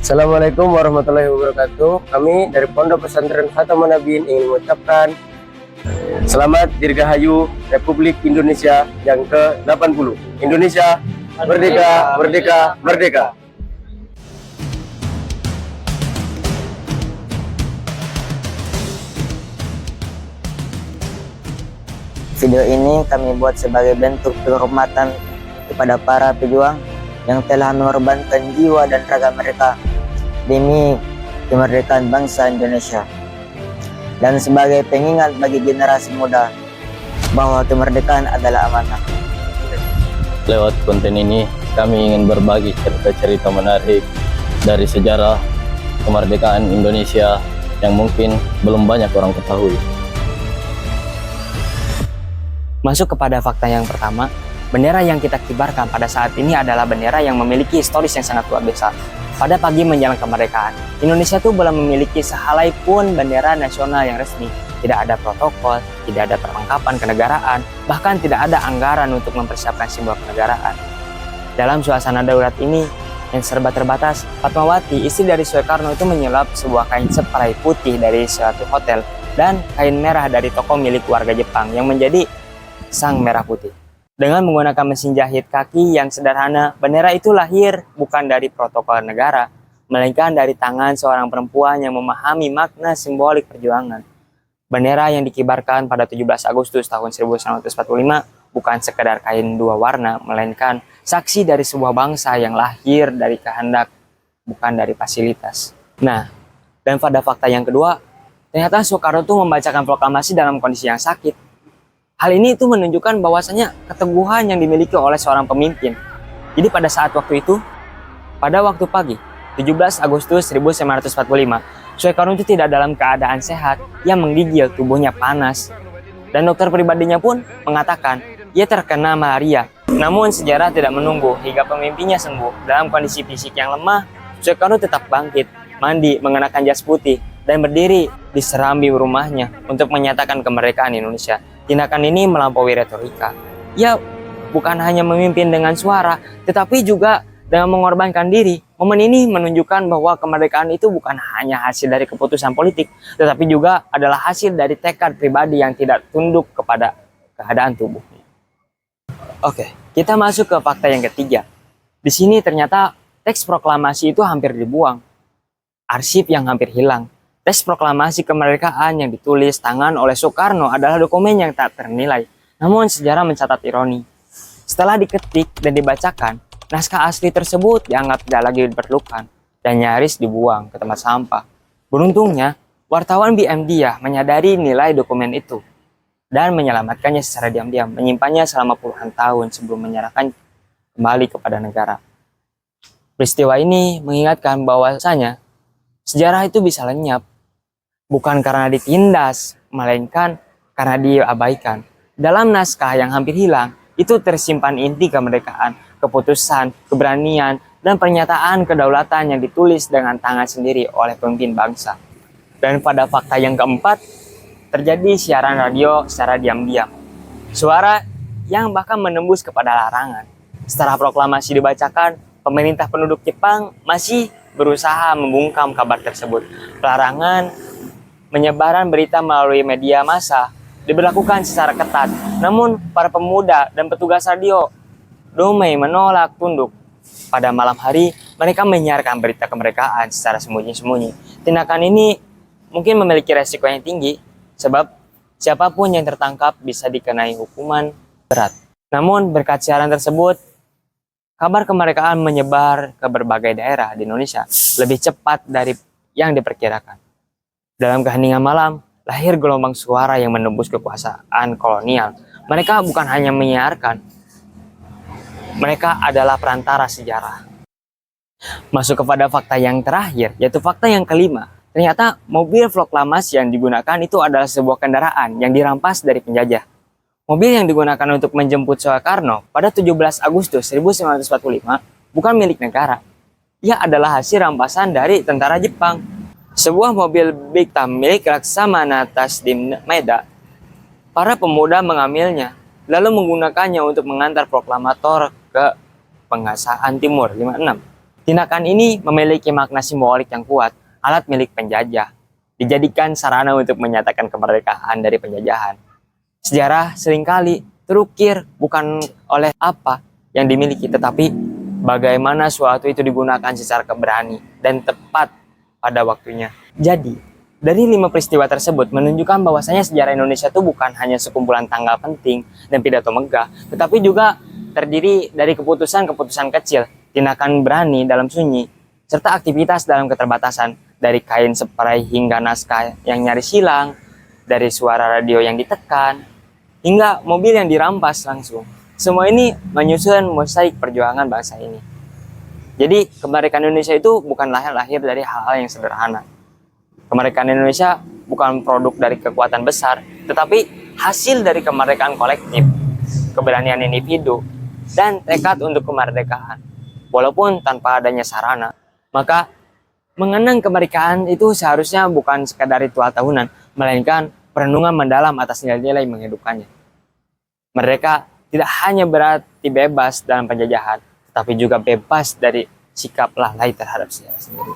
Assalamualaikum warahmatullahi wabarakatuh. Kami dari Pondok Pesantren Khatamun Nabiin ingin mengucapkan selamat Dirgahayu Republik Indonesia yang ke-80. Indonesia merdeka, merdeka, merdeka. Video ini kami buat sebagai bentuk penghormatan kepada para pejuang yang telah mengorbankan jiwa dan raga mereka demi kemerdekaan bangsa Indonesia, dan sebagai pengingat bagi generasi muda bahwa kemerdekaan adalah amanah. Lewat konten ini kami ingin berbagi cerita-cerita menarik dari sejarah kemerdekaan Indonesia yang mungkin belum banyak orang ketahui. Masuk kepada fakta yang pertama, bendera yang kita kibarkan pada saat ini adalah bendera yang memiliki historis yang sangat luar biasa. Pada pagi menjelang kemerdekaan, Indonesia itu belum memiliki sehelai pun bendera nasional yang resmi. Tidak ada protokol, tidak ada perlengkapan kenegaraan, bahkan tidak ada anggaran untuk mempersiapkan simbol kenegaraan. Dalam suasana darurat ini yang serba terbatas, Fatmawati, istri dari Soekarno, itu menyulap sebuah kain separai putih dari suatu hotel dan kain merah dari toko milik warga Jepang yang menjadi sang merah putih. Dengan menggunakan mesin jahit kaki yang sederhana, bendera itu lahir bukan dari protokol negara, melainkan dari tangan seorang perempuan yang memahami makna simbolik perjuangan. Bendera yang dikibarkan pada 17 Agustus tahun 1945 bukan sekedar kain dua warna, melainkan saksi dari sebuah bangsa yang lahir dari kehendak, bukan dari fasilitas. Nah, dan pada fakta yang kedua, ternyata Soekarno itu membacakan proklamasi dalam kondisi yang sakit. Hal ini itu menunjukkan bahwasanya keteguhan yang dimiliki oleh seorang pemimpin. Jadi pada saat waktu itu, pada waktu pagi, 17 Agustus 1945, Soekarno itu tidak dalam keadaan sehat, ia menggigil, tubuhnya panas. Dan dokter pribadinya pun mengatakan, ia terkena malaria. Namun sejarah tidak menunggu hingga pemimpinnya sembuh. Dalam kondisi fisik yang lemah, Soekarno tetap bangkit, mandi, mengenakan jas putih, dan berdiri di serambi rumahnya untuk menyatakan kemerdekaan Indonesia. Tindakan ini melampaui retorika. Ia bukan hanya memimpin dengan suara, tetapi juga dengan mengorbankan diri. Momen ini menunjukkan bahwa kemerdekaan itu bukan hanya hasil dari keputusan politik, tetapi juga adalah hasil dari tekad pribadi yang tidak tunduk kepada keadaan tubuhnya. Oke, kita masuk ke fakta yang ketiga. Di sini ternyata teks proklamasi itu hampir dibuang. Arsip yang hampir hilang. Teks proklamasi kemerdekaan yang ditulis tangan oleh Soekarno adalah dokumen yang tak ternilai. Namun sejarah mencatat ironi. Setelah diketik dan dibacakan, naskah asli tersebut dianggap tidak lagi diperlukan dan nyaris dibuang ke tempat sampah. Beruntungnya, wartawan BM Dia menyadari nilai dokumen itu dan menyelamatkannya secara diam-diam, menyimpannya selama puluhan tahun sebelum menyerahkan kembali kepada negara. Peristiwa ini mengingatkan bahwasanya sejarah itu bisa lenyap, bukan karena ditindas, melainkan karena diabaikan. Dalam naskah yang hampir hilang, itu tersimpan inti kemerdekaan, keputusan, keberanian, dan pernyataan kedaulatan yang ditulis dengan tangan sendiri oleh pemimpin bangsa. Dan pada fakta yang keempat, terjadi siaran radio secara diam-diam. Suara yang bahkan menembus kepada larangan. Setelah proklamasi dibacakan, pemerintah penduduk Jepang masih berusaha membungkam kabar tersebut. Pelarangan penyebaran berita melalui media massa diberlakukan secara ketat. Namun para pemuda dan petugas radio Domei menolak tunduk. Pada malam hari, mereka menyiarkan berita kemerdekaan secara sembunyi-sembunyi. Tindakan ini mungkin memiliki resiko yang tinggi, sebab siapapun yang tertangkap bisa dikenai hukuman berat. Namun berkat siaran tersebut, kabar kemerdekaan menyebar ke berbagai daerah di Indonesia lebih cepat dari yang diperkirakan. Dalam keheningan malam, lahir gelombang suara yang menembus kekuasaan kolonial. Mereka bukan hanya menyiarkan, mereka adalah perantara sejarah. Masuk kepada fakta yang terakhir, yaitu fakta yang kelima. Ternyata mobil proklamasi yang digunakan itu adalah sebuah kendaraan yang dirampas dari penjajah. Mobil yang digunakan untuk menjemput Soekarno pada 17 Agustus 1945 bukan milik negara. Ia adalah hasil rampasan dari tentara Jepang. Sebuah mobil Big Tam milik Laksamana Tasdim Meda. Para pemuda mengambilnya, lalu menggunakannya untuk mengantar proklamator ke Pengasaan Timur 56. Tindakan ini memiliki makna simbolik yang kuat, alat milik penjajah, dijadikan sarana untuk menyatakan kemerdekaan dari penjajahan. Sejarah seringkali terukir bukan oleh apa yang dimiliki, tetapi bagaimana suatu itu digunakan secara berani dan tepat pada waktunya. Jadi, dari 5 peristiwa tersebut menunjukkan bahwasanya sejarah Indonesia itu bukan hanya sekumpulan tanggal penting dan pidato megah, tetapi juga terdiri dari keputusan-keputusan kecil, tindakan berani dalam sunyi, serta aktivitas dalam keterbatasan, dari kain seperai hingga naskah yang nyaris hilang, dari suara radio yang ditekan, hingga mobil yang dirampas langsung. Semua ini menyusun mosaik perjuangan bangsa ini. Jadi kemerdekaan Indonesia itu bukan lahir dari hal-hal yang sederhana. Kemerdekaan Indonesia bukan produk dari kekuatan besar, tetapi hasil dari kemerdekaan kolektif, keberanian individu, dan tekad untuk kemerdekaan. Walaupun tanpa adanya sarana, maka mengenang kemerdekaan itu seharusnya bukan sekadar ritual tahunan, melainkan perenungan mendalam atas nilai-nilai menghidupkannya. Merdeka tidak hanya berarti bebas dalam penjajahan, tetapi juga bebas dari sikap lalai terhadap sejarah sendiri.